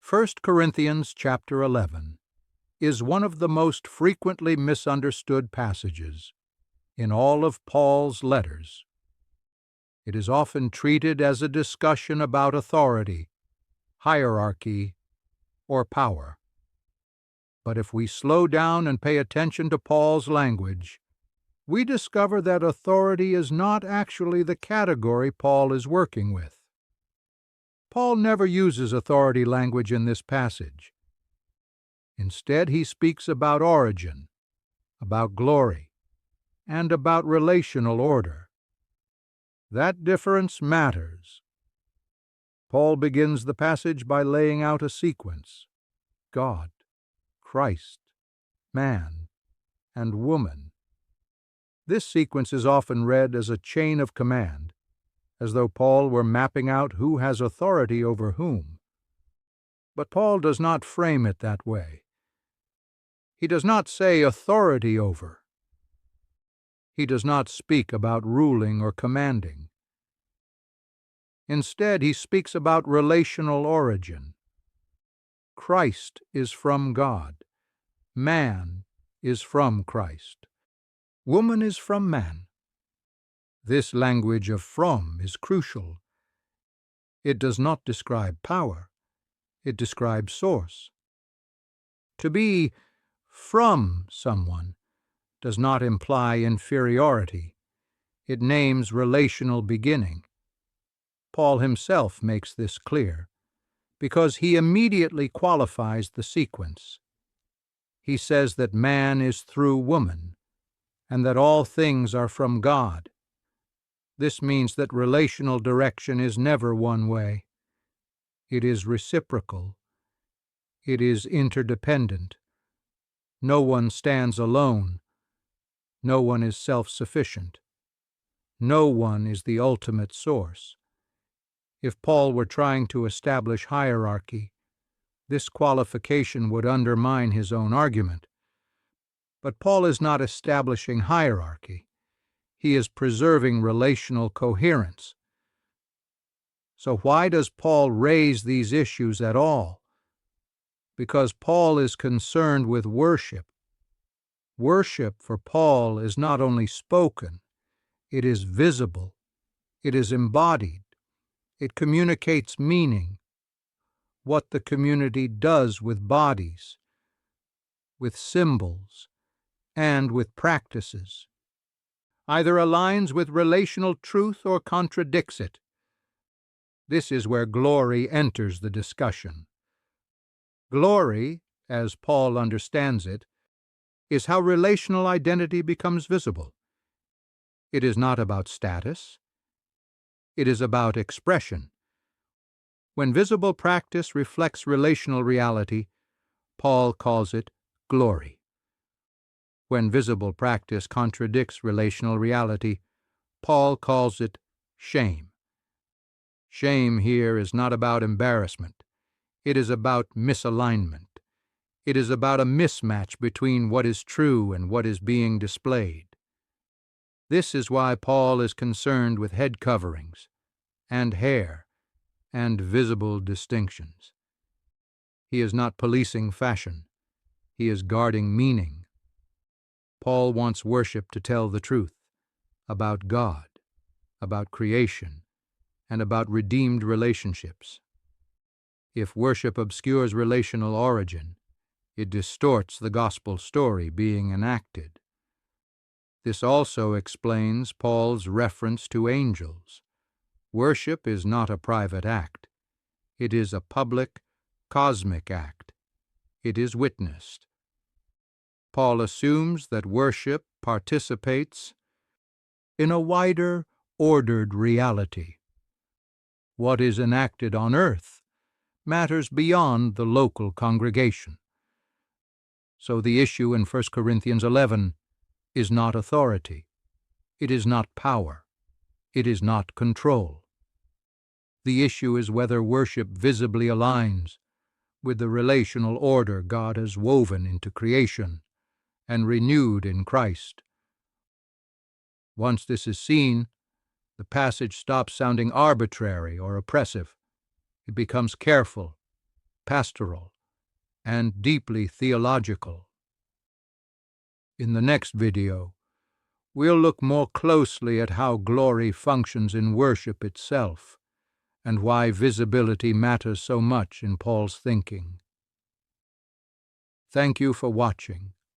1 Corinthians chapter 11 is one of the most frequently misunderstood passages in all of Paul's letters. It is often treated as a discussion about authority, hierarchy, or power. But if we slow down and pay attention to Paul's language, we discover that authority is not actually the category Paul is working with. Paul never uses authority language in this passage. Instead, he speaks about origin, about glory, and about relational order. That difference matters. Paul begins the passage by laying out a sequence: God, Christ, man, and woman. This sequence is often read as a chain of command, as though Paul were mapping out who has authority over whom. But Paul does not frame it that way. He does not say authority over. He does not speak about ruling or commanding. Instead, he speaks about relational origin. Christ is from God. Man is from Christ. Woman is from man. This language of from is crucial. It does not describe power. It describes source. To be from someone does not imply inferiority. It names relational beginning. Paul himself makes this clear, because he immediately qualifies the sequence. He says that man is through woman, and that all things are from God. This means that relational direction is never one way. It is reciprocal. It is interdependent. No one stands alone. No one is self-sufficient. No one is the ultimate source. If Paul were trying to establish hierarchy, this qualification would undermine his own argument. But Paul is not establishing hierarchy. He is preserving relational coherence. So why does Paul raise these issues at all? Because Paul is concerned with worship. Worship for Paul is not only spoken, it is visible, it is embodied, it communicates meaning, what the community does with bodies, with symbols, and with practices. Either aligns with relational truth or contradicts it. This is where glory enters the discussion. Glory, as Paul understands it, is how relational identity becomes visible. It is not about status. It is about expression. When visible practice reflects relational reality, Paul calls it glory. When visible practice contradicts relational reality, Paul calls it shame. Shame here is not about embarrassment. It is about misalignment. It is about a mismatch between what is true and what is being displayed. This is why Paul is concerned with head coverings and hair and visible distinctions. He is not policing fashion. He is guarding meaning. Paul wants worship to tell the truth about God, about creation, and about redeemed relationships. If worship obscures relational origin, it distorts the gospel story being enacted. This also explains Paul's reference to angels. Worship is not a private act. It is a public, cosmic act. It is witnessed. Paul assumes that worship participates in a wider, ordered reality. What is enacted on earth matters beyond the local congregation. So the issue in 1 Corinthians 11 is not authority. It is not power. It is not control. The issue is whether worship visibly aligns with the relational order God has woven into creation and renewed in Christ. Once this is seen, the passage stops sounding arbitrary or oppressive. It becomes careful. pastoral and deeply theological. In the next video, we'll look more closely at how glory functions in worship itself and why visibility matters so much in Paul's thinking. Thank you for watching.